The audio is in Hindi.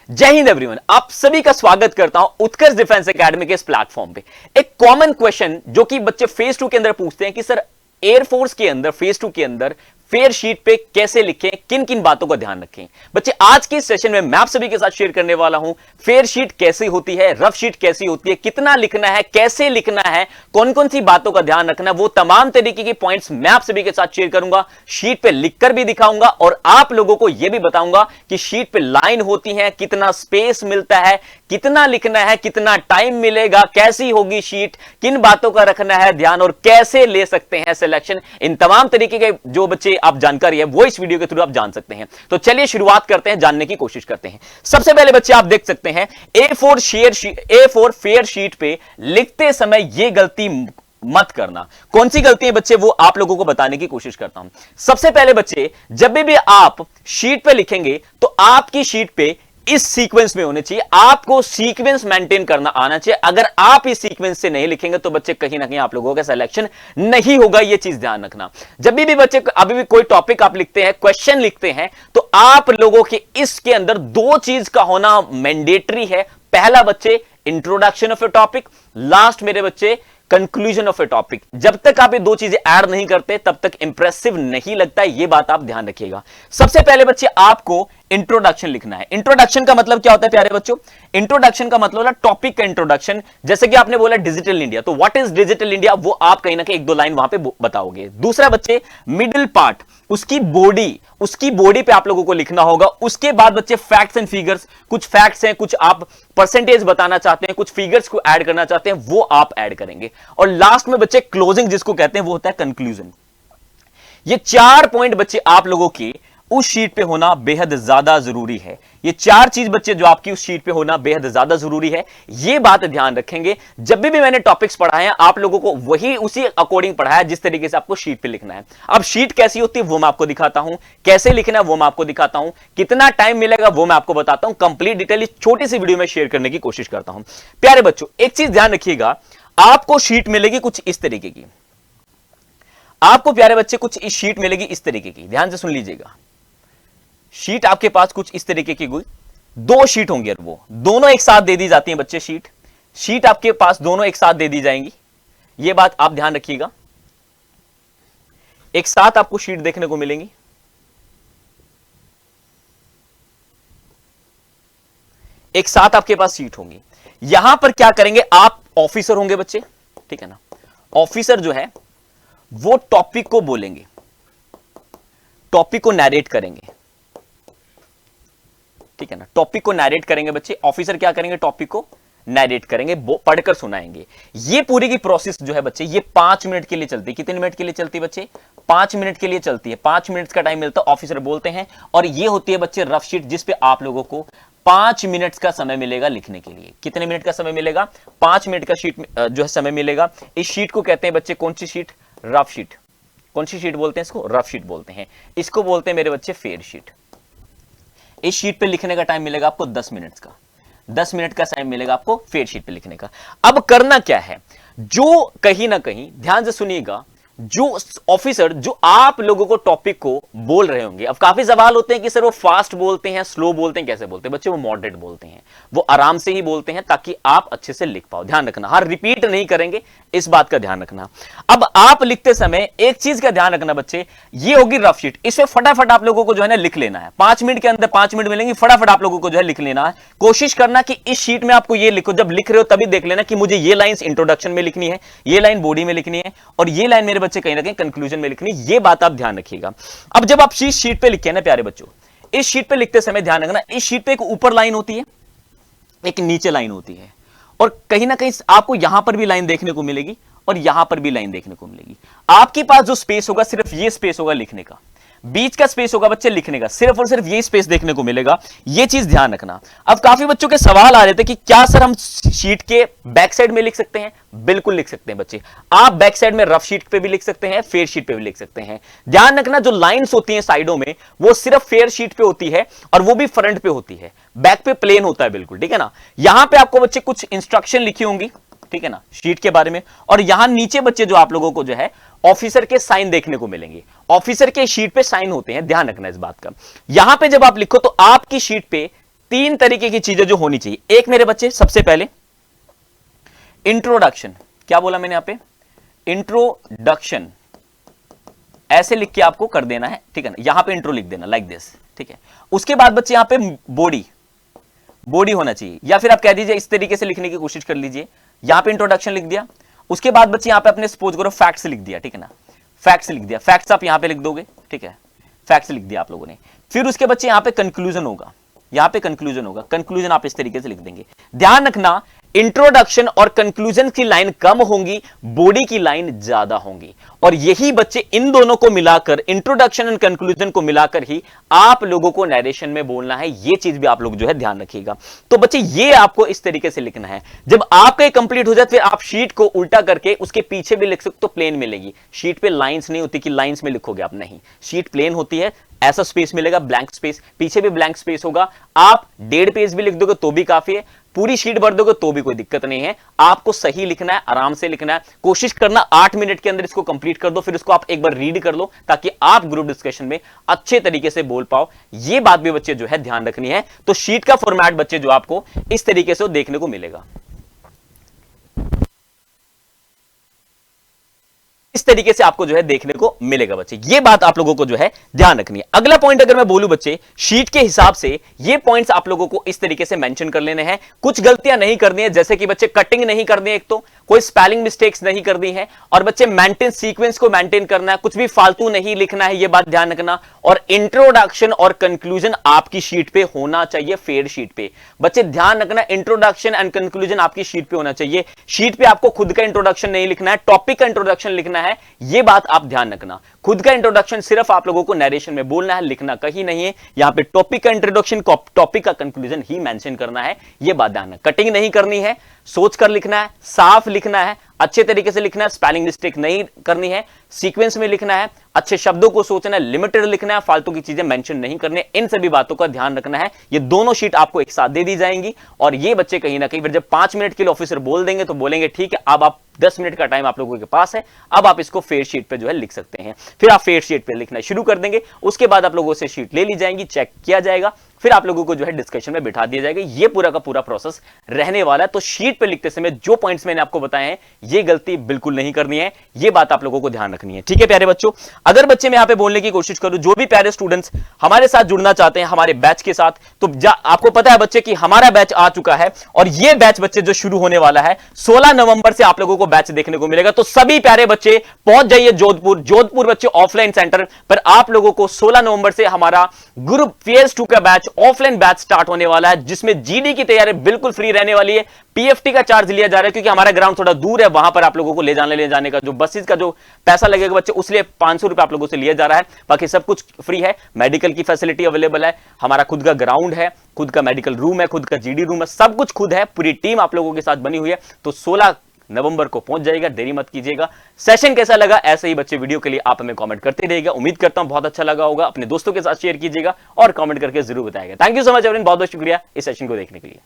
जय हिंद एवरीवन, आप सभी का स्वागत करता हूं उत्कर्ष डिफेंस एकेडमी के इस प्लेटफॉर्म पे। एक कॉमन क्वेश्चन जो कि बच्चे फेज 2 के अंदर पूछते हैं कि सर एयरफोर्स के अंदर फेज 2 के अंदर फेयर शीट पे कैसे लिखें, किन किन बातों का ध्यान रखें। बच्चे आज के सेशन में मैं आप सभी के साथ शेयर करने वाला हूं फेयर शीट कैसी होती है, रफ शीट कैसी होती है, कितना लिखना है, कैसे लिखना है, कौन कौन सी बातों का ध्यान रखना है, वो तमाम तरीके के पॉइंट्स मैं आप सभी के साथ शेयर करूंगा। शीट पे लिखकर भी दिखाऊंगा और आप लोगों को यह भी बताऊंगा कि शीट पे लाइन होती है, कितना स्पेस मिलता है, कितना लिखना है, कितना टाइम मिलेगा, कैसी होगी शीट, किन बातों का रखना है ध्यान और कैसे ले सकते हैं सिलेक्शन। इन तमाम तरीके के जो बच्चे आप जानकारी है वो इस वीडियो के थ्रू आप जान सकते हैं। तो चलिए शुरुआत करते हैं, जानने की कोशिश करते हैं। सबसे पहले बच्चे आप देख सकते हैं A4 फेयर शीट पे लिखते समय यह गलती मत करना। कौन सी गलती है बच्चे, वो आप लोगों को बताने की कोशिश करता हूं। सबसे पहले बच्चे, जब भी आप शीट पे लिखेंगे तो आपकी शीट पे इस सीक्वेंस में होने चाहिए। आपको सीक्वेंस मेंटेन करना आना चाहिए। अगर आप इस सीक्वेंस से नहीं लिखेंगे तो बच्चे कहीं ना कहीं आप लोगों का सिलेक्शन नहीं होगा। यह चीज ध्यान रखना। जब भी बच्चे अभी भी कोई टॉपिक आप लिखते हैं, क्वेश्चन लिखते हैं, तो आप लोगों के इसके अंदर दो चीज का होना मैंडेटरी है। पहला बच्चे introduction of A topic, last मेरे बच्चे कंक्लूजन ऑफ ए टॉपिक। जब तक आप ये दो चीजें ऐड नहीं करते तब तक इंप्रेसिव नहीं लगता है। ये बात आप ध्यान रखिएगा। सबसे पहले बच्चे आपको इंट्रोडक्शन लिखना है। इंट्रोडक्शन का मतलब क्या होता है प्यारे बच्चों? इंट्रोडक्शन का मतलब टॉपिक का इंट्रोडक्शन। जैसे कि आपने बोला डिजिटल इंडिया, तो व्हाट इज डिजिटल इंडिया, वो आप कहीं ना कहीं एक दो लाइन वहां पे बताओगे। दूसरा बच्चे मिडिल पार्ट, उसकी बॉडी पे आप लोगों को लिखना होगा। उसके बाद बच्चे फैक्ट्स एंड फिगर्स, कुछ फैक्ट्स हैं, कुछ आप परसेंटेज बताना चाहते हैं, कुछ फिगर्स को ऐड करना चाहते हैं, वो आप ऐड करेंगे। और लास्ट में बच्चे क्लोजिंग जिसको कहते हैं वो होता है कंक्लूजन। ये 4 पॉइंट बच्चे आप लोगों की उस शीट पे होना बेहद ज्यादा जरूरी है। ये 4 चीज बच्चे जो आपकी उस शीट पे होना बेहद ज्यादा जरूरी है। ये बात ध्यान रखेंगे। जब भी मैंने टॉपिक्स पढ़ाए हैं आप लोगों को वही उसी अकॉर्डिंग पढ़ाया जिस तरीके से आपको शीट पे लिखना है। अब शीट कैसी होती है वो मैं आपको दिखाता हूं, कैसे लिखना है वो मैं आपको दिखाता हूं, कितना टाइम मिलेगा वो मैं आपको बताता हूं। कंप्लीट डिटेल इस छोटी सी वीडियो में शेयर करने की कोशिश करता हूं। प्यारे बच्चों, एक चीज ध्यान रखिएगा, आपको शीट मिलेगी कुछ इस तरीके की। आपको प्यारे बच्चे कुछ इस शीट मिलेगी इस तरीके की। ध्यान से सुन लीजिएगा। शीट आपके पास कुछ इस तरीके की कोई 2 शीट होंगी और वो दोनों एक साथ दे दी जाती हैं बच्चे। शीट आपके पास दोनों एक साथ दे दी जाएंगी। ये बात आप ध्यान रखिएगा। एक साथ आपको शीट देखने को मिलेंगी। एक साथ आपके पास सीट होंगी। यहां पर क्या करेंगे, आप ऑफिसर होंगे बच्चे, ठीक है ना। ऑफिसर जो है वो टॉपिक को बोलेंगे, टॉपिक को नैरेट करेंगे, ठीक है ना। टॉपिक को नैरेट करेंगे बच्चे। ऑफिसर क्या करेंगे, टॉपिक को नैरेट करेंगे, पढ़कर सुनाएंगे। ये पूरी की प्रोसेस जो है बच्चे ये 5 मिनट के लिए चलती है। कितने मिनट के लिए चलती है बच्चे? 5 मिनट के लिए चलती है। 5 मिनट का टाइम मिलता है, ऑफिसर बोलते हैं। और ये होती है बच्चे रफ शीट, जिसपे आप लोगों को 5 मिनट का समय मिलेगा लिखने के लिए। कितने मिनट का समय मिलेगा? 5 मिनट का शीट जो है समय मिलेगा। इस शीट को कहते हैं बच्चे कौन सी शीट? Rough sheet. कौन सी शीट बोलते हैं इसको? रफ शीट बोलते हैं। इसको बोलते हैं मेरे बच्चे फेयर शीट। इस शीट पे लिखने का टाइम मिलेगा आपको 10 मिनट का। 10 मिनट का टाइम मिलेगा आपको फेयर शीट पे लिखने का। अब करना क्या है, जो कहीं ना कहीं ध्यान से सुनिएगा, जो ऑफिसर जो आप लोगों को टॉपिक को बोल रहे होंगे। अब काफी सवाल होते हैं कि सर वो फास्ट बोलते हैं, स्लो बोलते हैं, कैसे बोलते हैं बच्चे? वो मॉडरेट बोलते हैं, वो आराम से ही बोलते हैं ताकि आप अच्छे से लिख पाओ। ध्यान रखना, हर रिपीट नहीं करेंगे, इस बात का ध्यान रखना। अब आप लिखते समय एक चीज का ध्यान रखना बच्चे, ये होगी रफ शीट। इसमें फटाफट आप लोगों को जो है ना लिख लेना है। 5 मिनट के अंदर 5 मिनट मिलेंगे, फटाफट आप लोगों को जो है लिख लेना है। कोशिश करना कि इस शीट में आपको ये लिखो, जब लिख रहे हो तभी देख लेना कि मुझे ये लाइन इंट्रोडक्शन में लिखनी है, ये लाइन बॉडी में लिखनी है, और ये लाइन मेरे बच्चे कहीं ना कहीं कंक्लूजन में लिखनी। ये बात आप ध्यान रखिएगा। अब जब आप शीट पे लिखे ना प्यारे बच्चों, इस शीट पे लिखते समय ध्यान रखना, इस शीट पे एक ऊपर लाइन होती है, एक नीचे लाइन होती है, और कहीं ना कहीं आपको यहां पर भी लाइन देखने को मिलेगी और यहां पर भी लाइन देखने को मिलेगी। आपके पास जो स्पेस होगा सिर्फ ये स्पेस होगा लिखने का, बीच का स्पेस होगा बच्चे लिखने का, सिर्फ और सिर्फ ये स्पेस देखने को मिलेगा। ये चीज ध्यान रखना। अब काफी बच्चों के सवाल आ रहे थे कि क्या सर हम शीट के बैक साइड में लिख सकते हैं? बिल्कुल लिख सकते हैं बच्चे। आप बैक साइड में रफ शीट पे भी लिख सकते हैं, फेयर शीट पे भी लिख सकते हैं। ध्यान रखना, जो लाइंस होती हैं साइडों में वो सिर्फ फेयर शीट पे होती है और वो भी फ्रंट पे होती है, बैक पे प्लेन होता है बिल्कुल, ठीक है ना। यहां पे आपको बच्चे कुछ इंस्ट्रक्शन लिखी होंगी, ठीक है ना, शीट के बारे में। और यहां नीचे बच्चे जो आप लोगों को जो है ऑफिसर के साइन देखने को मिलेंगे। ऑफिसर के शीट पे साइन होते हैं, ध्यान रखना इस बात का। यहां पे जब आप लिखो तो आपकी शीट पे तीन तरीके की चीजें जो होनी चाहिए। एक मेरे बच्चे सबसे पहले इंट्रोडक्शन, क्या बोला मैंने यहां पे, इंट्रोडक्शन ऐसे लिख के आपको कर देना है, ठीक है ना, यहां पे इंट्रो लिख देना लाइक दिस, ठीक है। उसके बाद बच्चे यहां पे बॉडी होना चाहिए, या फिर आप कह दीजिए इस तरीके से लिखने की कोशिश कर लीजिए, यहां पे इंट्रोडक्शन लिख दिया। उसके बाद बच्चे यहां पे अपने सपोज करो फैक्ट्स लिख दिया, ठीक है ना, फैक्ट्स लिख दिया, फैक्ट्स आप यहां पे लिख दोगे, ठीक है, फैक्ट्स लिख दिया आप लोगों ने। फिर उसके बच्चे यहां पे कंक्लूजन होगा, यहां पे कंक्लूजन होगा, कंक्लूजन आप इस तरीके से लिख देंगे। ध्यान रखना इंट्रोडक्शन और कंक्लूजन की लाइन कम होंगी, बॉडी की लाइन ज्यादा होंगी, और यही बच्चे इन दोनों को मिलाकर, इंट्रोडक्शन एंड कंक्लूजन को मिलाकर ही आप लोगों को नरेशन में बोलना है। ये चीज भी आप लोग जो है ध्यान रखिएगा। तो बच्चे ये आपको इस तरीके से लिखना है। जब आपका ये कंप्लीट हो जाए फिर आप शीट को उल्टा करके उसके पीछे भी लिख सकते, तो प्लेन मिलेगी। शीट पे लाइंस नहीं होती कि लाइंस में लिखोगे आप, नहीं, शीट प्लेन होती है, ऐसा स्पेस मिलेगा, ब्लैंक स्पेस, पीछे भी ब्लैंक स्पेस होगा। आप 1.5 पेज भी लिख दोगे तो भी काफी है, पूरी शीट भर दोगे तो भी कोई दिक्कत नहीं है। आपको सही लिखना है, आराम से लिखना है, कोशिश करना 8 मिनट के अंदर इसको कंप्लीट कर दो, फिर इसको आप एक बार रीड कर लो ताकि आप ग्रुप डिस्कशन में अच्छे तरीके से बोल पाओ। ये बात भी बच्चे जो है ध्यान रखनी है। तो शीट का फॉर्मेट बच्चे जो आपको इस तरीके से देखने को मिलेगा, इस तरीके से आपको जो है देखने को मिलेगा बच्चे। ये बात आप लोगों को जो है ध्यान रखनी है। अगला पॉइंट अगर मैं बोलूं बच्चे, शीट के हिसाब से ये पॉइंट्स आप लोगों को इस तरीके से मेंशन कर लेने हैं। कुछ गलतियां नहीं करनी है, जैसे कि बच्चे कटिंग नहीं करनी है, एक तो कोई स्पेलिंग मिस्टेक्स नहीं करनी है, और बच्चे मेंटेन सीक्वेंस को मेंटेन करना है, कुछ भी फालतू नहीं लिखना है, ये बात ध्यान रखना। और इंट्रोडक्शन और कंक्लूजन आपकी शीट पे होना चाहिए, फेयर शीट पे। बच्चे ध्यान रखना, इंट्रोडक्शन एंड कंक्लूजन आपकी शीट पे होना चाहिए। शीट पे आपको खुद का इंट्रोडक्शन नहीं लिखना है, टॉपिक का इंट्रोडक्शन लिखना है। ये बात आप ध्यान रखना। खुद का इंट्रोडक्शन सिर्फ आप लोगों को नरेशन में बोलना है, लिखना कहीं नहीं है। यहां पे टॉपिक का इंट्रोडक्शन, टॉपिक का कंक्लूजन ही मेंशन करना है। ये बात ध्यान रखना। कटिंग नहीं करनी है, सोचकर लिखना है, साफ लिखना है, अच्छे तरीके से लिखना है, स्पेलिंग मिस्टेक नहीं करनी है, सीक्वेंस में लिखना है, अच्छे शब्दों को सोचना है, लिमिटेड लिखना है, फालतू की चीजें मेंशन नहीं करनी है। इन सभी बातों का ध्यान रखना है। ये दोनों शीट आपको एक साथ दे दी जाएंगी, और ये बच्चे कहीं ना कहीं फिर जब 5 मिनट के लिए ऑफिसर बोल देंगे तो बोलेंगे ठीक है, अब आप 10 मिनट का टाइम आप लोगों के पास है, अब आप इसको फेयर शीट पे जो है लिख सकते हैं। फिर आप फेयर शीट पे लिखना शुरू कर देंगे। उसके बाद आप लोगों से शीट ले ली जाएंगी, चेक किया जाएगा, फिर आप लोगों को जो है डिस्कशन में बिठा दिया जाएगा। ये पूरा का पूरा प्रोसेस रहने वाला है। तो शीट पे लिखते समय जो पॉइंट्स मैंने आपको बताए हैं, ये गलती बिल्कुल नहीं करनी है। ये बात आप लोगों को ध्यान रखनी है, ठीक है प्यारे बच्चों। अगर बच्चे मैं यहां पे बोलने की कोशिश करूं, जो भी प्यारे स्टूडेंट्स हमारे साथ जुड़ना चाहते हैं हमारे बैच के साथ, तो आपको पता है बच्चे कि हमारा बैच आ चुका है, और ये बैच बच्चे जो शुरू होने वाला है 16 नवंबर से आप लोगों को बैच देखने को मिलेगा। तो सभी प्यारे बच्चे पहुंच जाइए जोधपुर बच्चे ऑफलाइन सेंटर पर। आप लोगों को 16 नवंबर से हमारा ग्रुप फेज 2 का बैच, ऑफलाइन बैच स्टार्ट होने वाला है, जिसमें जीडी की तैयारी बिल्कुल फ्री रहने वाली है। पीएफटी का चार्ज लिया जा रहा है क्योंकि हमारा ग्राउंड थोड़ा दूर है, वहां पर आप लोगों को ले जाने का जो बसेस का जो पैसा लगेगा बच्चे, उसलिए 500 रुपए आप लोगों से लिया जा रहा है। बाकी सब कुछ फ्री है। मेडिकल की फैसिलिटी अवेलेबल है, हमारा खुद का ग्राउंड है, खुद का मेडिकल रूम है, खुद का जीडी रूम है, सब कुछ खुद है। पूरी टीम आप लोगों के साथ बनी हुई है। तो 16 नवंबर को पहुंच जाएगा, देरी मत कीजिएगा। सेशन कैसा लगा, ऐसे ही बच्चे वीडियो के लिए आप हमें कमेंट करते रहिएगा। उम्मीद करता हूं बहुत अच्छा लगा होगा। अपने दोस्तों के साथ शेयर कीजिएगा और कमेंट करके जरूर बताइएगा। Thank you so much everyone, बहुत बहुत शुक्रिया इस सेशन को देखने के लिए।